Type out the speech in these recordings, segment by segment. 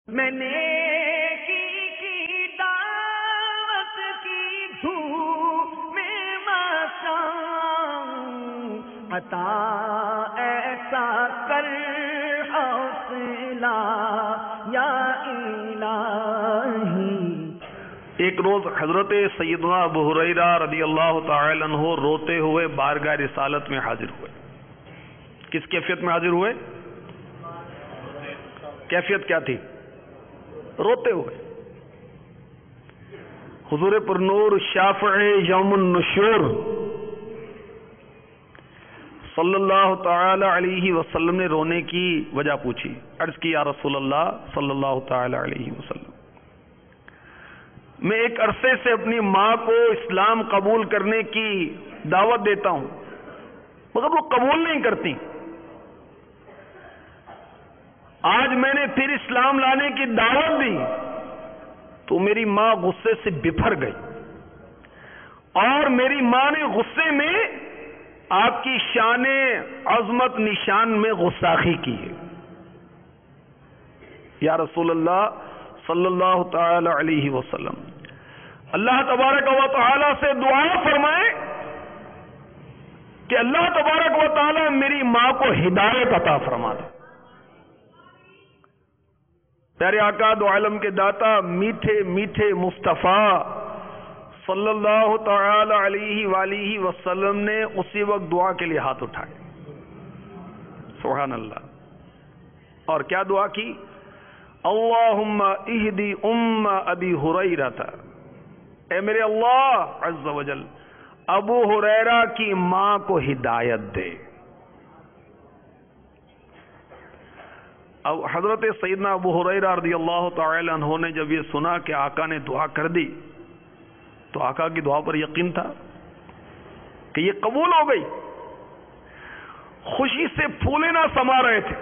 میں نیکی کی دعوت کی دھوم میں مچاؤں، عطا ایسا کر حوصلہ یا الہی۔ ایک روز حضرت سیدنا ابو ہریرہ رضی اللہ تعالی عنہ روتے ہوئے بارگاہ رسالت میں حاضر ہوئے۔ کس کیفیت میں حاضر ہوئے؟ کیفیت کیا تھی؟ روتے ہوئے۔ حضور پرنور شافع یوم النشور صلی اللہ تعالی علیہ وسلم نے رونے کی وجہ پوچھی۔ عرض کی یا رسول اللہ صلی اللہ تعالی علیہ وسلم، میں ایک عرصے سے اپنی ماں کو اسلام قبول کرنے کی دعوت دیتا ہوں مگر وہ قبول نہیں کرتی۔ آج میں نے پھر اسلام لانے کی دعوت دی تو میری ماں غصے سے بپھر گئی، اور میری ماں نے غصے میں آپ کی شان عظمت نشان میں گستاخی کی ہے۔ یا رسول اللہ صلی اللہ تعالی علیہ وسلم، اللہ تبارک و تعالی سے دعا فرمائے کہ اللہ تبارک و تعالی میری ماں کو ہدایت عطا فرما دے۔ پیارے آقا دو عالم کے داتا میٹھے میٹھے مصطفیٰ صلی اللہ تعالی علیہ وآلہ وسلم نے اسی وقت دعا کے لیے ہاتھ اٹھائے۔ سبحان اللہ۔ اور کیا دعا کی؟ اللہم اہدی ام ابی ہریرہ، اے میرے اللہ عز و جل ابو ہریرہ کی ماں کو ہدایت دے۔ اب حضرت سیدنا ابو ہریرہ رضی اللہ تعالی عنہ نے جب یہ سنا کہ آقا نے دعا کر دی تو آقا کی دعا پر یقین تھا کہ یہ قبول ہو گئی۔ خوشی سے پھولے نہ سما رہے تھے،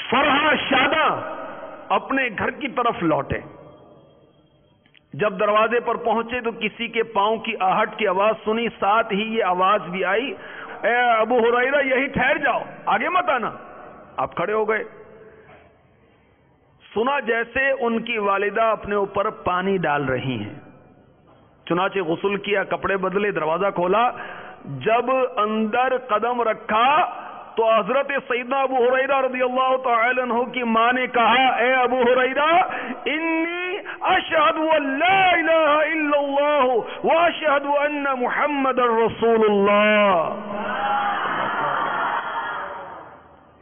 فرحاں شاداں اپنے گھر کی طرف لوٹے۔ جب دروازے پر پہنچے تو کسی کے پاؤں کی آہٹ کی آواز سنی، ساتھ ہی یہ آواز بھی آئی، اے ابو ہریرہ یہی ٹھہر جاؤ، آگے مت آنا۔ آپ کھڑے ہو گئے۔ سنا جیسے ان کی والدہ اپنے اوپر پانی ڈال رہی ہیں، چنانچہ غسل کیا، کپڑے بدلے، دروازہ کھولا۔ جب اندر قدم رکھا تو حضرت سیدنا ابو ہریرہ رضی اللہ تعالی عنہ کی ماں نے کہا، اے ابو ہریرہ انی اشہد ان لا الہ الا اللہ واشہد ان محمد رسول اللہ،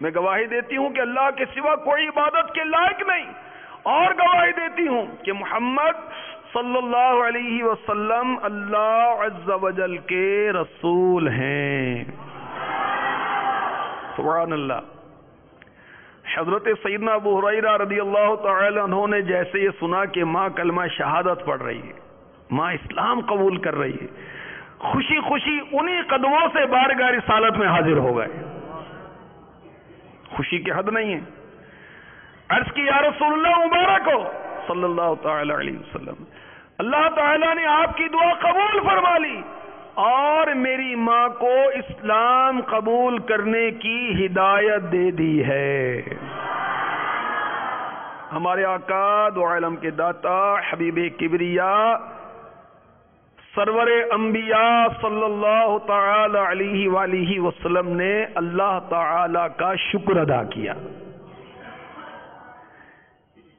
میں گواہی دیتی ہوں کہ اللہ کے سوا کوئی عبادت کے لائق نہیں، اور گواہی دیتی ہوں کہ محمد صلی اللہ علیہ وسلم اللہ عز و جل کے رسول ہیں۔ سبحان اللہ۔ حضرت سیدنا ابو ہریرہ رضی اللہ تعالی عنہ نے جیسے یہ سنا کہ ماں کلمہ شہادت پڑھ رہی ہے، ماں اسلام قبول کر رہی ہے، خوشی خوشی انہی قدموں سے بارگاہ رسالت میں حاضر ہو گئے۔ خوشی کی حد نہیں ہے۔ عرض کی یا رسول اللہ مبارک ہو صلی اللہ تعالی علیہ وسلم، اللہ تعالیٰ نے آپ کی دعا قبول فرما لی اور میری ماں کو اسلام قبول کرنے کی ہدایت دے دی ہے۔ ہمارے آقا دو عالم کے داتا حبیب کبریا سرور انبیاء صلی اللہ تعالی علیہ وآلہ وسلم نے اللہ تعالی کا شکر ادا کیا۔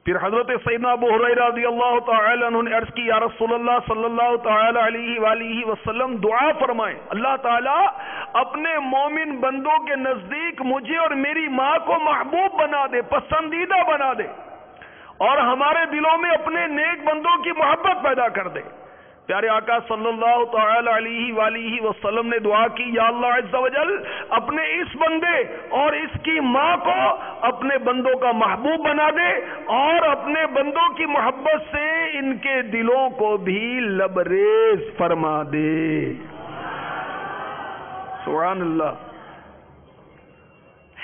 پھر حضرت سیدنا ابو ہریرہ رضی اللہ تعالی عنہ نے عرض کی یا رسول اللہ صلی اللہ تعالی علیہ وآلہ وسلم دعا فرمائیں، اللہ تعالی اپنے مومن بندوں کے نزدیک مجھے اور میری ماں کو محبوب بنا دے، پسندیدہ بنا دے، اور ہمارے دلوں میں اپنے نیک بندوں کی محبت پیدا کر دے۔ پیارے آقا صلی اللہ تعالی علیہ وآلہ وسلم نے دعا کی، یا اللہ عز و جل اپنے اس بندے اور اس کی ماں کو اپنے بندوں کا محبوب بنا دے، اور اپنے بندوں کی محبت سے ان کے دلوں کو بھی لبریز فرما دے۔ سبحان اللہ۔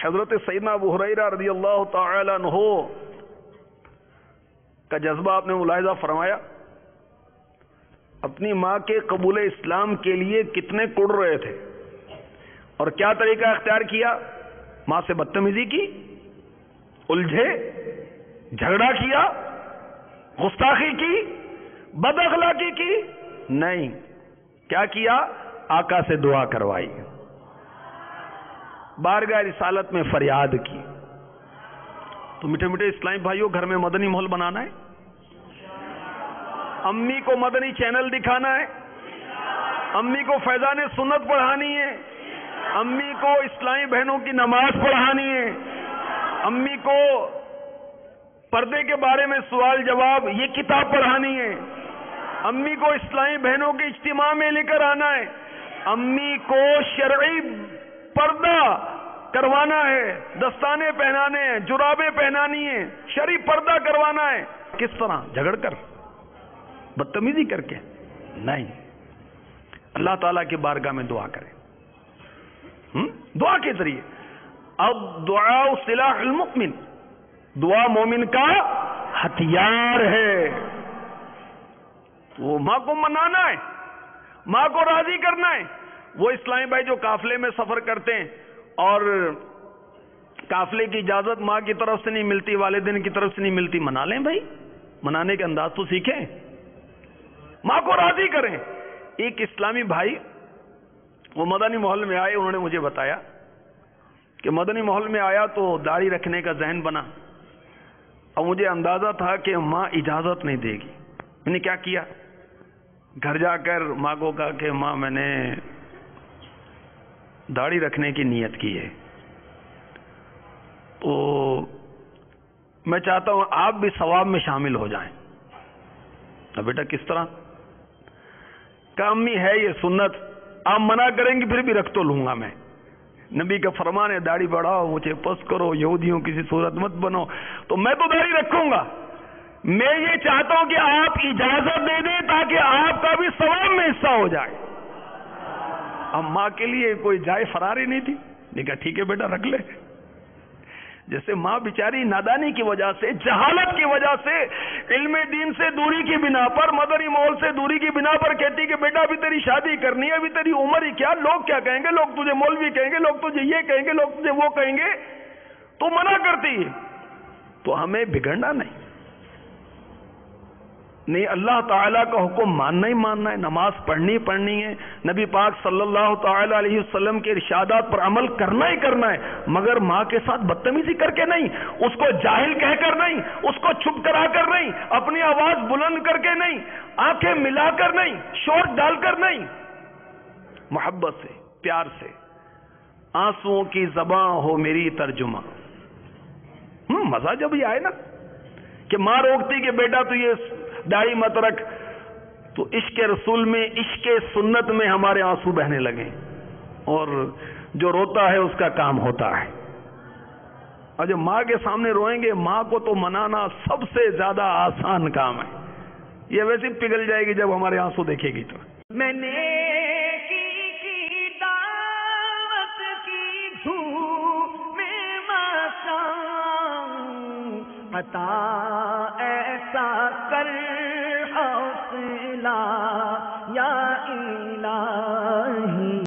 حضرت سیدنا ابو ہریرہ رضی اللہ تعالی عنہ کا جذبہ آپ نے ملاحظہ فرمایا، اپنی ماں کے قبول اسلام کے لیے کتنے کڑ رہے تھے، اور کیا طریقہ اختیار کیا؟ ماں سے بدتمیزی کی، الجھے، جھگڑا کیا، گستاخی کی، بد اخلاقی کی؟ نہیں. کیا کیا؟ آقا سے دعا کروائی، بارگاہ رسالت میں فریاد کی. تو میٹھے میٹھے اسلامی بھائیوں، گھر میں مدنی ماحول بنانا ہے، امی کو مدنی چینل دکھانا ہے، امی کو فیضان سنت پڑھانی ہے، امی کو اسلامی بہنوں کی نماز پڑھانی ہے، امی کو پردے کے بارے میں سوال جواب یہ کتاب پڑھانی ہے، امی کو اسلامی بہنوں کے اجتماع میں لے کر آنا ہے، امی کو شرعی پردہ کروانا ہے، دستانے پہنانے ہیں، جرابیں پہنانی ہیں، شرعی پردہ کروانا ہے. کس طرح؟ جھگڑ کر، بدتمیزی کر کے؟ نہیں. اللہ تعالیٰ کی بارگاہ میں دعا کریں، دعا کے ذریعے. اب دعا سلاح المؤمن، دعا مومن کا ہتھیار ہے. وہ ماں کو منانا ہے، ماں کو راضی کرنا ہے. وہ اسلامی بھائی جو قافلے میں سفر کرتے ہیں اور قافلے کی اجازت ماں کی طرف سے نہیں ملتی، والدین کی طرف سے نہیں ملتی، منا لیں بھائی، منانے کے انداز تو سیکھیں، ماں کو راضی کریں. ایک اسلامی بھائی وہ مدنی ماحول میں آئے، انہوں نے مجھے بتایا کہ مدنی ماحول میں آیا تو داڑھی رکھنے کا ذہن بنا، اور مجھے اندازہ تھا کہ ماں اجازت نہیں دے گی. میں نے کیا کیا، گھر جا کر ماں کو کہا کہ ماں میں نے داڑھی رکھنے کی نیت کی ہے، تو میں چاہتا ہوں آپ بھی ثواب میں شامل ہو جائیں. اب بیٹا کس طرح؟ کہ امی ہے یہ سنت، آپ منع کریں گی پھر بھی رکھ تو لوں گا میں. نبی کا فرمان ہے داڑھی بڑھاؤ، مجھے پس کرو، یہودیوں کسی صورت مت بنو. تو میں تو داڑھی رکھوں گا. میں یہ چاہتا ہوں کہ آپ اجازت دے دیں تاکہ آپ کا بھی ثواب میں حصہ ہو جائے. اب ماں کے لیے کوئی جائے فراری نہیں تھی، نے کہا ٹھیک ہے بیٹا رکھ لے. جیسے ماں بیچاری نادانی کی وجہ سے، جہالت کی وجہ سے، علم دین سے دوری کی بنا پر، مدنی ماحول سے دوری کی بنا پر کہتی کہ بیٹا ابھی تیری شادی کرنی ہے، ابھی تیری عمر ہی کیا، لوگ کیا کہیں گے، لوگ تجھے مولوی کہیں گے، لوگ تجھے یہ کہیں گے، لوگ تجھے وہ کہیں گے، تو منع کرتی ہے. تو ہمیں بگڑنا نہیں، اللہ تعالیٰ کا حکم ماننا ہی ماننا ہے، نماز پڑھنی ہے، نبی پاک صلی اللہ تعالی علیہ وسلم کے ارشادات پر عمل کرنا ہی کرنا ہے، مگر ماں کے ساتھ بدتمیزی کر کے نہیں، اس کو جاہل کہہ کر نہیں، اس کو چھپ کرا کر نہیں، اپنی آواز بلند کر کے نہیں، آنکھیں ملا کر نہیں، شور ڈال کر نہیں، محبت سے، پیار سے. آنسوؤں کی زباں ہو میری ترجمہ. مزہ جب یہ آئے نا کہ ماں روکتی کہ بیٹا تو یہ داڑھی مت رکھ، تو عشق رسول میں، عشق سنت میں ہمارے آنسو بہنے لگے، اور جو روتا ہے اس کا کام ہوتا ہے. اور جب ماں کے سامنے روئیں گے، ماں کو تو منانا سب سے زیادہ آسان کام ہے. یہ ویسے پگھل جائے گی جب ہمارے آنسو دیکھے گی. تو میں نے کی دعوت کی دھوم میں مقام عطا ایسا کر حوصلہ یا الہی.